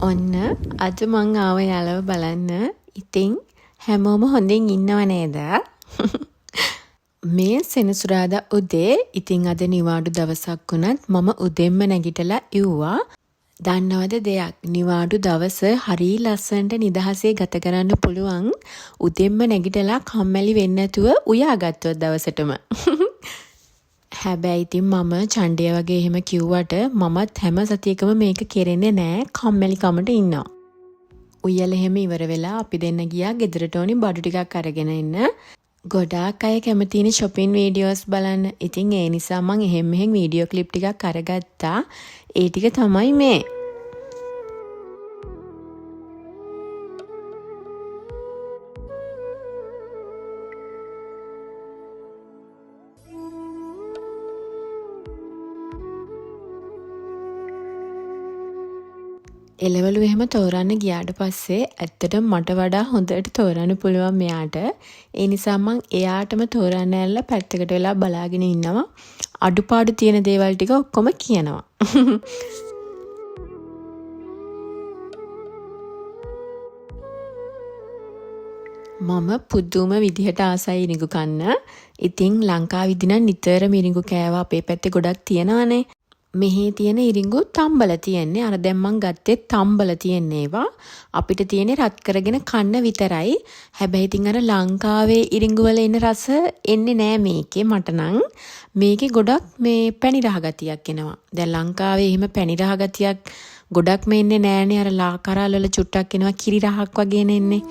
ඔන්න අද මං ආව යාළුවෝ බලන්න. ඉතින් හැමෝම හොඳින් ඉන්නව නේද? මේ සෙනසුරාදා උදේ ඉතින් අද නිවාඩු දවසක් වුණත් මම උදෙන්ම නැගිටලා ඉව්වා. දන්නවද දෙයක්? නිවාඩු දවස හරි ලස්සනට නිදහසේ ගත කරන්න පුළුවන්. උදෙන්ම නැගිටලා කම්මැලි වෙන්නේ නැතුව උයාගත්තොත් දවසටම. හැබැයි ඉතින් මම චණ්ඩිය වගේ එහෙම කිව්වට මමත් හැම සතියකම මේක කෙරෙන්නේ නෑ. කම්මැලිකමට ඉන්නවා. උයලා එහෙම ඉවර වෙලා අපි දෙන්න ගියා ගෙදරට ඕනි බඩු ටිකක් අරගෙන එන්න. ගොඩාක් අය කැමතිනේ shopping videos බලන්න. ඉතින් ඒ නිසා මම එහෙම මෙහෙම වීඩියෝ ක්ලිප් ටිකක් අරගත්තා. ඒ ටික තමයි මේ. එළවලු එහෙම තෝරන්න ගියාට පස්සේ ඇත්තටම මට වඩා හොඳට තෝරන්න පුළුවන් මෙයාට. ඒ නිසා මං එයාටම තෝරන්න ඇරලා පැත්තකට වෙලා බලාගෙන ඉන්නවා. අඩුපාඩු තියෙන දේවල් ටික ඔක්කොම කියනවා. මම පුදුම විදිහට ආසයි ඉරිඟු කන්න. ඉතින් ලංකාවේදී නම් නිතරම ඉරිඟු කෑවා අපේ පැත්තේ ගොඩක් තියනවානේ. මෙහි තියෙන ඉරිඟු තම්බල තියෙන්නේ. අර දැන් මං ගත්තේ තම්බල තියෙන ඒවා. අපිට තියෙන්නේ රත් කරගෙන කන්න විතරයි. හැබැයි ඉතින් අර ලංකාවේ ඉරිඟු වල එන රස එන්නේ නෑ මේකේ මට නම්. මේකේ ගොඩක් මේ පැණි රහ ගතියක් එනවා. දැන් ලංකාවේ එහෙම පැණි රහ ගතියක් ගොඩක්ම එන්නේ නෑනේ. අර ලා කරාල වල චුට්ටක් එනවා කිරි රහක් වගේ එන්නේ.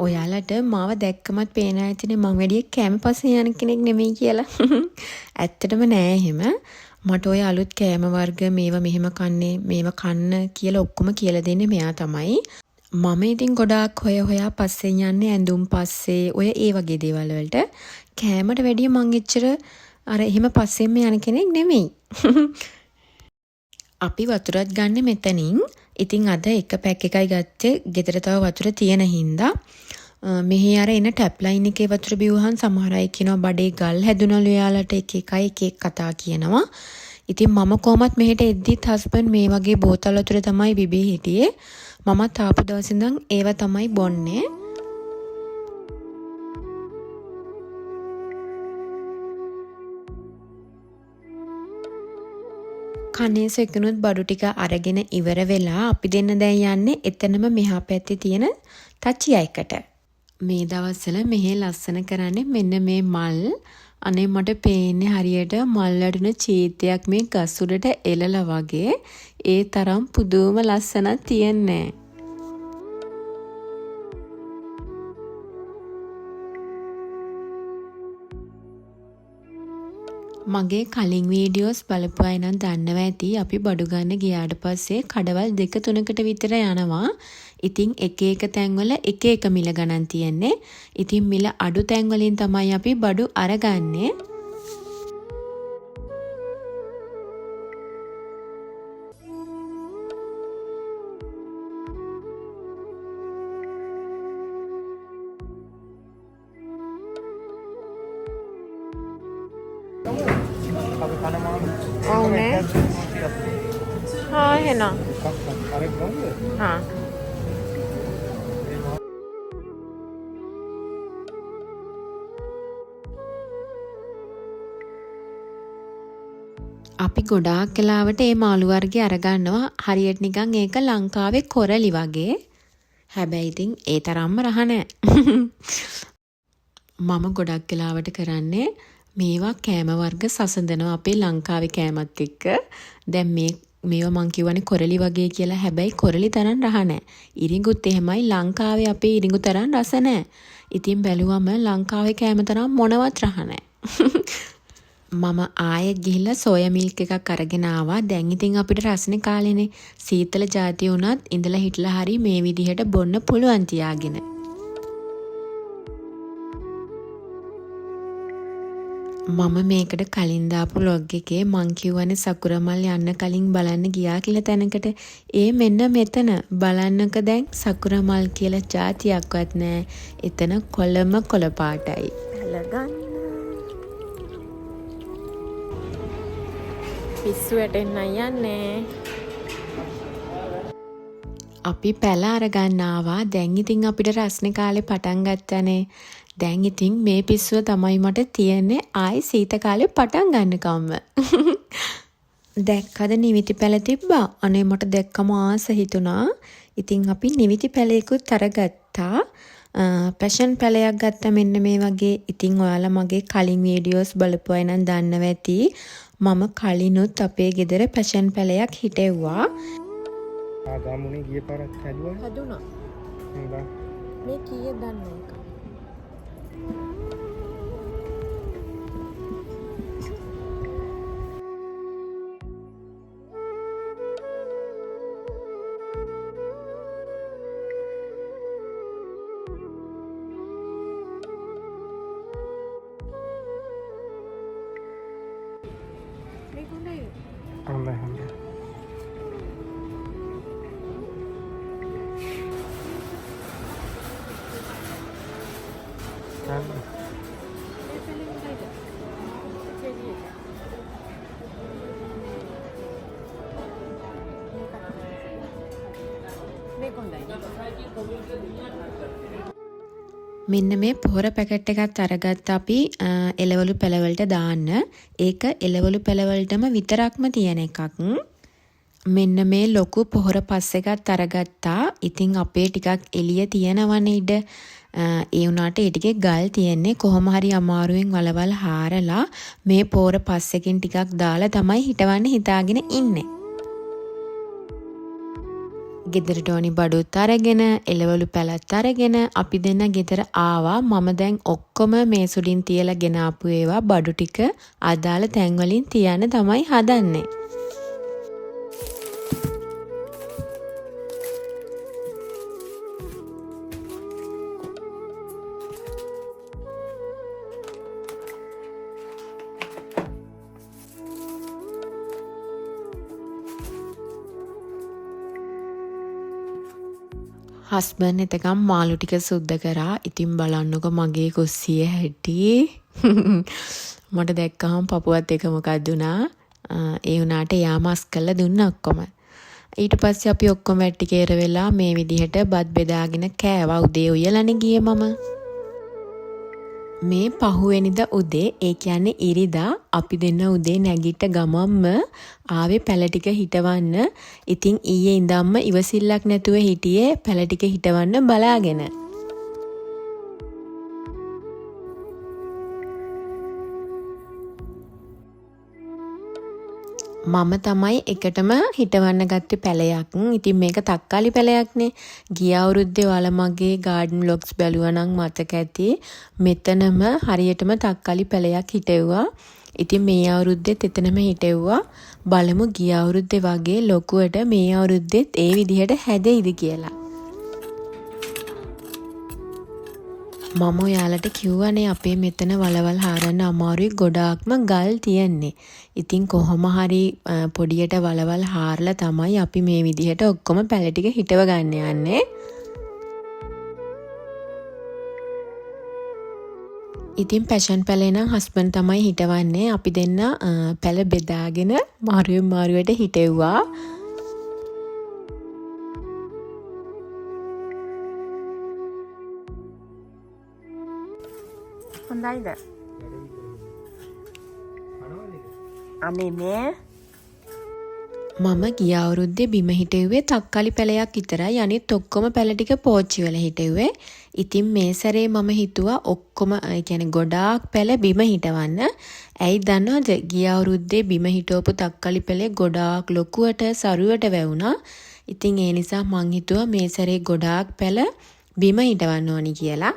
ඔයාලට මාව දැක්කමත් පේන ඇතිනේ මං වැඩිය කෑම පස්සේ යන කෙනෙක් නෙමෙයි කියලා. ඇත්තටම නෑ එහෙම. මට ඔය අලුත් කෑම වර්ග මේවා මෙහෙම කන්නේ මේවා කන්න කියලා ඔක්කොම කියලා දෙන්නේ මෙයා තමයි. මම ඉතින් ගොඩාක් හොයා පස්සේ යන්නේ ඇඳුම් පස්සේ ඔය ඒ වගේ දේවල් වලට. කෑමට වැඩිය මං එච්චර අර එහෙම පස්සෙන්ම යන කෙනෙක් නෙමෙයි. අපි වතුරත් ගන්න මෙතනින්. ඉතින් අද එක පැක් එකයි ගත්තේ. ගෙදර තව වතුර තියෙන හින්දා. මෙහි අර එන ටැප් ලයින් එකේ වතුර බිව්වහන් සමහර අය කියනවා බඩේ ගල් හැදුනලු යාලට එක එක කතා කියනවා. ඉතින් මම කොහොමත් මෙහෙට එද්දිත් හස්බන්ඩ් මේ වගේ බෝතල් වතුර තමයි බිබී හිටියේ. මමත් ආපු දවසේ ඉඳන් ඒව තමයි බොන්නේ. කනේස එකනුත් බඩු ටික අරගෙන ඉවර වෙලා අපි දෙන්න දැන් යන්නේ එතනම මෙහා පැත්තේ තියෙන තච්චියා එකට. මේ දවස්වල මෙහි ලස්සන කරන්නේ මෙන්න මේ මල්. අනේ මට පේන්නේ හරියට මල් වඩුන චීතයක් මේ ගස් උඩට එලලා වගේ. ඒ තරම් පුදුම ලස්සනක් තියන්නේ. මගේ කලින් වීඩියෝස් බලපු අය නම් දන්නවා ඇති අපි බඩු ගන්න ගියාට පස්සේ කඩවල් 2-3කට විතර යනවා. ඉතින් එක එක තැන්වල එක එක මිල ගණන් තියෙන්නේ. ඉතින් මිල අඩු තැන් වලින් තමයි අපි බඩු අරගන්නේ. ඕනේ. හා එහෙනම්. හා. අපි ගොඩාක් වෙලාවට මේ මාළු වර්ගය අරගන්නවා හරියට නිකන් ඒක ලංකාවේ කොරලි වගේ. හැබැයි ඉතින් ඒ තරම්ම රහ නැහැ. මම ගොඩක් වෙලාවට කරන්නේ මේවා කෑම වර්ග සසඳනවා අපේ ලංකාවේ කෑමත් එක්ක. දැන් මේවා මං කියවනේ කොරලි වගේ කියලා. හැබැයි කොරලි තරම් රහ නැහැ. ඉරිඟුත් එහෙමයි ලංකාවේ අපේ ඉරිඟු තරම් රස නැහැ. ඉතින් බැලුවම ලංකාවේ කෑම තරම් මොනවත් රහ නැහැ. මම ආයෙත් ගිහිල්ලා සෝයා මිල්ක් එකක් අරගෙන ආවා. දැන් ඉතින් අපිට රසනේ කාලේනේ. සීතල ಜಾති වුණත් ඉඳලා හිටලා හරි මේ විදිහට බොන්න පුළුවන් තියාගෙන. මම මේකට කලින් දාපු vlog එකේ මං කියවනේ සකුරමල් යන්න කලින් බලන්න ගියා කියලා තැනකට. ඒ මෙන්න මෙතන බලන්නක දැන් සකුරමල් කියලා જાතියක්වත් නැහැ. එතන කොළම කොළ පාටයි. පැලගන්න. පිස්සු වැටෙන්න යන්නේ. අපි පැල අරගන්න ආවා. දැන් ඉතින් අපිට රස්නේ කාලේ පටන් ගත්තනේ. දැන් ඉතින් මේ පිස්සුව තමයි මට තියෙන්නේ ආයි සීත කාලේ පටන් ගන්නකම්ම. දැක්කද නිවිති පැල තිබ්බා? අනේ මට දැක්කම ආස හිතුණා. ඉතින් අපි නිවිති පැලයකුත් අරගත්තා. පැෂන් පැලයක් ගත්තා මෙන්න මේ වගේ. ඉතින් ඔයාලා මගේ කලින් වීඩියෝස් බලපු අය නම් දන්නව ඇති. මම කලිනුත් අපේ ගෙදර පැෂන් පැලයක් හිටෙව්වා. ගාමුණේ ගිය පාරක් හැදුවා. හැදුණා. මේ කීයද දන්නේ නැහැ. හොඳයි හොඳයි. මෙන්න මේ පොහොර පැකට් එකත් අරගත්ත අපි එළවලු පැලවලට දාන්න. ඒක එළවලු පැලවලටම විතරක්ම තියෙන එකක්. මෙන්න මේ ලොකු පොහොර පස් එකත් අරගත්තා. ඉතින් අපේ ටිකක් එළිය තියෙනවනේ ඉඩ. ඒ වුණාට ඒ ටිකේ ගල් තියෙන්නේ. කොහොම හරි අමාරුවෙන් වලවල් හාරලා මේ පොහොර පස් එකෙන් ටිකක් දාලා තමයි හිටවන්න හිතාගෙන ඉන්නේ. ගෙදරට ඕනි බඩුත් අරගෙන එළවලු පැලත් අරගෙන අපි දෙන්න ගෙදර ආවා. මම දැන් ඔක්කොම මේ සුලින් තියලා ගෙන ආපු ඒවා බඩු ටික අදාළ තැන් වලින් තියන්න තමයි හදන්නේ. හස්බන්ඩ් එතකම් මාළු ටික සුද්ධ කරා. ඉතින් බලන්නකො මගේ කුස්සිය හැටි. මට දැක්කහම පපුවත් එක මොකක්ද වුණා. ඒ වුණාට එයා මස් කරලා දුන්න ඔක්කොම. ඊට පස්සේ අපි ඔක්කොම වැටි කේර වෙලා මේ විදිහට බත් බෙදාගෙන කෑවා. උදේ උයලානේ ගියේ මම. මේ පහුවෙනිදා උදේ ඒ කියන්නේ ඉරිදා අපි දෙන්න උදේ නැගිට ගමම්ම ආවේ පැල ටික හිටවන්න. ඉතින් ඊයේ ඉඳන්ම ඉවසිල්ලක් නැතුව හිටියේ පැල ටික හිටවන්න බලාගෙන. මම තමයි එකටම හිටවන්න ගත්තේ පැලයක්. ඉතින් මේක තක්කාලි පැලයක්නේ. ගිය අවුරුද්දේ ඔයාලා මගේ garden vlogs බැලුවා නම් මතක ඇති. මෙතනම හරියටම තක්කාලි පැලයක් හිටෙව්වා. ඉතින් මේ අවුරුද්දෙත් එතනම හිටෙව්වා. බලමු ගිය අවුරුද්දේ වගේ ලොකුවට මේ අවුරුද්දෙත් ඒ විදිහට හැදෙයිද කියලා. මම ඔයාලට කිව්වනේ අපේ මෙතන වලවල් හාරන්න අමාරුයි, ගොඩාක්ම ගල් තියෙන්නේ. ඉතින් කොහොම හරි පොඩියට වලවල් හාරලා තමයි අපි මේ විදිහට ඔක්කොම පැල ටික හිටව ගන්න යන්නේ. ඉතින් පැෂන් පැලේ නම් හස්බන්ඩ් තමයි හිටවන්නේ. අපි දෙන්න පැල බෙදාගෙන මාරුවට හිටෙව්වා. හොඳයිද? අනේ මේ මම ගිය අවුරුද්දේ බිම හිටෙව්වේ තක්කාලි පැලයක් විතරයි. අනිත් ඔක්කොම පැල ටික පෝච්චි වල හිටෙව්වේ. ඉතින් මේ සැරේ මම හිතුවා ඔක්කොම කියන්නේ ගොඩාක් පැල බිම හිටවන්න. ඇයි දන්නවද? ගිය අවුරුද්දේ බිම හිටවපු තක්කාලි පැලේ ගොඩාක් ලොකුවට සරුවට වැවුණා. ඉතින් ඒ නිසා මං හිතුවා මේ සැරේ ගොඩාක් පැල බිම හිටවන්න ඕනි කියලා.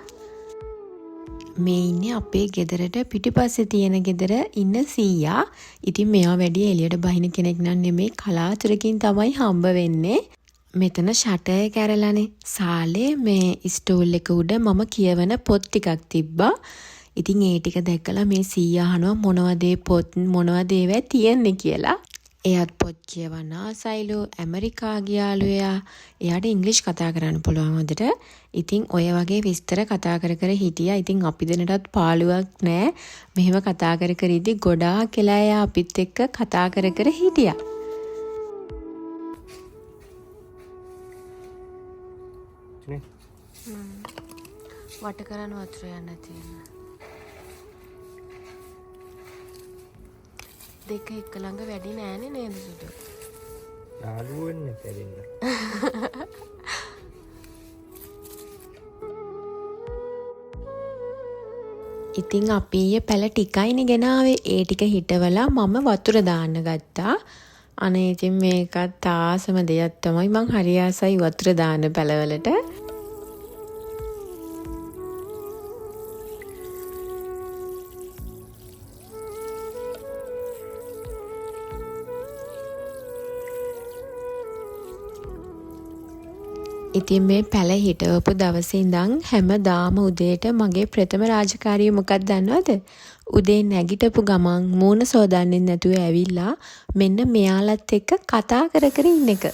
මේ ඉන්නේ අපේ ගෙදරට පිටිපස්සේ තියෙන ගෙදර ඉන්න සීයා. ඉතින් මෙයා වැඩි එළියට බහින කෙනෙක් නන් නෙමෙයි, කලාතුරකින් තමයි හම්බ වෙන්නේ. මෙතන ෂටර් එක ඇරලානේ. සාලේ මේ ස්ටූල් එක උඩ මම කියවන පොත් ටිකක් තිබ්බා. ඉතින් ඒ ටික දැකලා මේ සීයා අහනවා මොනවද පොත් මොනවද ඒවා තියෙන්නේ කියලා. එයාත් පොත් කියවන්න ආසයිලු. ඇමරිකා ගියාලු එයා. එයාට ඉංග්‍රීසි කතා කරන්න පුළුවන් හොඳට. ඉතින් ඔය වගේ විස්තර කතා කර කර හිටියා. ඉතින් අපි දෙන්නටත් පාළුවක් නැහැ. මෙහෙම කතා කර කර ඉදි ගොඩාක් කියලා එයා අපිත් එක්ක කතා කර කර හිටියා. වට කරන්න වතුර යන්න තියෙනවා. දෙක එක ළඟ වැඩි නෑනේ නේද සුදු? යාළුවෝ වෙන්නේ තැරෙන්න. ඉතින් අපි ඊයේ පැල ටිකයිනේ ගෙනාවේ. ඒ ටික හිටවලා මම වතුර දාන්න ගත්තා. අනේ ඉතින් මේකත් ආසම දෙයක් තමයි. මං හරි ආසයි වතුර දාන්න පැලවලට. ඉතින් මේ පැල හිටවපු දවසේ ඉඳන් හැමදාම උදේට මගේ ප්‍රථම රාජකාරිය මොකක්ද දන්නවද? උදේ නැගිටපු ගමන් මූණ සෝදන්නේ නැතුව ඇවිල්ලා මෙන්න මෙයාලත් එක්ක කතා කර කර ඉන්න එක.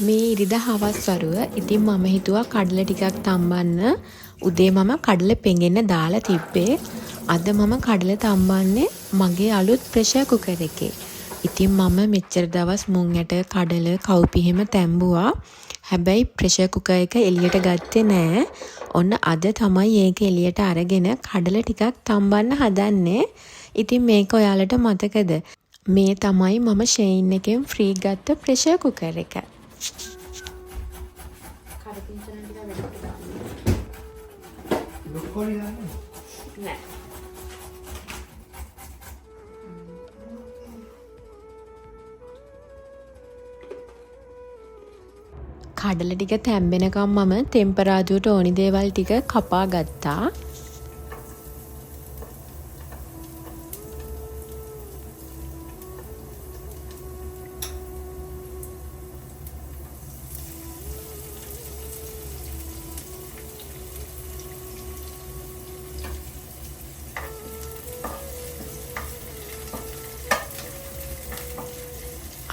මේ ඉරිදා හවස් වරුව ඉතින් මම හිතුවා කඩල ටිකක් තම්බන්න. උදේ මම කඩල පෙඟෙන්න දාලා තිබ්බේ. අද මම කඩල තම්බන්නේ මගේ අලුත් ප්‍රෙෂර් කුකර් එකේ. ඉතින් මම මෙච්චර දවස් මුං ඇට කඩල කව්පි හැම තැඹුවා. හැබැයි ප්‍රෙෂර් කුකර් එක එළියට ගත්තේ නෑ. ඔන්න අද තමයි ඒක එළියට අරගෙන කඩල ටිකක් තම්බන්න හදන්නේ. ඉතින් මේක ඔයාලට මතකද? මේ තමයි මම ෂෙයින් එකෙන් ෆ්‍රී ගත්ත ප්‍රෙෂර් කුකර් එක. නෑ. කඩල ටික තැම්බෙනකම් මම ටෙම්පරාදුවට ඕනි දේවල් ටික කපා ගත්තා.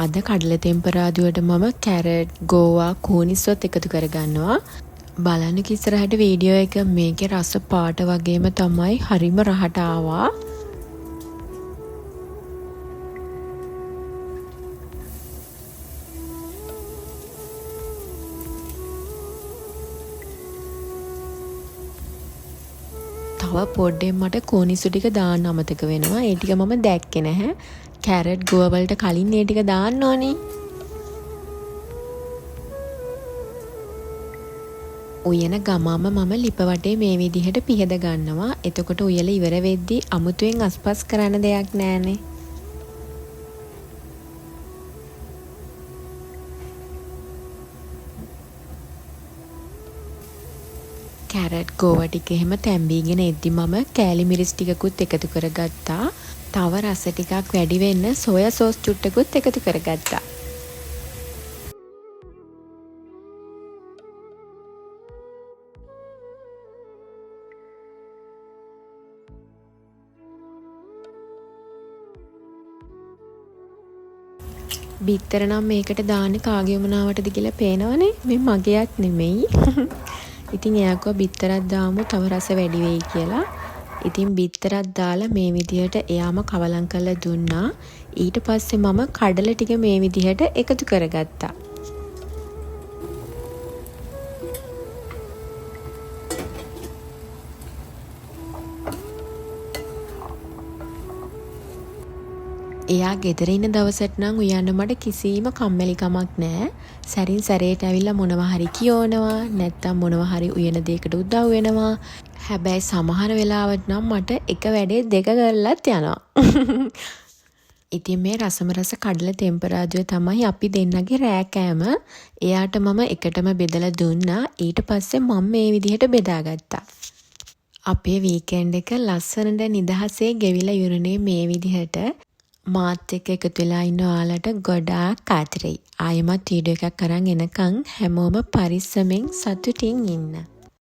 අද කඩල තෙම්පරාදුවට මම කැරට්, ගෝවා, කූනිස්සොත් එකතු කරගන්නවා. බලන්න ඉස්සරහට වීඩියෝ එක මේකේ රස පාට වගේම තමයි හරිම රහට ආවා. තව පොඩ්ඩෙන් මට කූනිස්සු ටික දාන්න අමතක වෙනවා. ඒ ටික මම දැක්කේ නැහැ. කැරට් ගෝවා වලට කලින් ඒ ටික දාන්න ඕනේ. උයන ගමම මම ලිප වටේ මේ විදිහට පිහද ගන්නවා. එතකොට උයල ඉවර වෙද්දී අමුතුවෙන් අස්පස් කරන්න දෙයක් නැහැනේ. කැරට් ගෝවා ටික එහෙම තැම්බීගෙන එද්දි මම කෑලි මිරිස් ටිකකුත් එකතු කරගත්තා. තව රස ටිකක් වැඩි වෙන්න සෝයා සෝස් චුට්ටකුත් එකතු කරගත්තා. බිත්තර නම් මේකට දාන්නේ කාගේ වමනාවටද කියලා පේනවනේ. මේ මගේක් නෙමෙයි. ඉතින් එයාකෝ බිත්තරක් දාමු තව රස වැඩි වෙයි කියලා. ඉතින් බිත්තරක් දාලා මේ විදිහට එයාම කවලම් කරලා දුන්නා. ඊට පස්සේ මම කඩල ටික මේ විදිහට එකතු කරගත්තා. එයා ගෙදර ඉන්න දවසට නම් උයන්න මට කිසිම කම්මැලිකමක් නැහැ. සැරින් සැරේට ඇවිල්ලා මොනවා හරි කියවනවා, නැත්තම් මොනවා හරි උයන දෙයකට උදව් වෙනවා. හැබැයි සමහර වෙලාවට නම් මට එක වැඩේ දෙක කරලත් යනවා. ඉතින් මේ රසම රස කඩල තෙම්පරාදුව තමයි අපි දෙන්නගේ රෑ කෑම. එයාට මම එකටම බෙදලා දුන්නා. ඊට පස්සේ මම මේ විදිහට බෙදාගත්තා. අපේ වීකෙන්ඩ් එක ලස්සනට නිදහසේ ගෙවිලා යුරනේ මේ විදිහට. මාත් එක්ක එකතු වෙලා ඉන්න ඔයාලට ගොඩාක් ආදරෙයි. ආයෙමත් වීඩියෝ එකක් අරන් එනකන් හැමෝම පරිස්සමෙන් සතුටින් ඉන්න.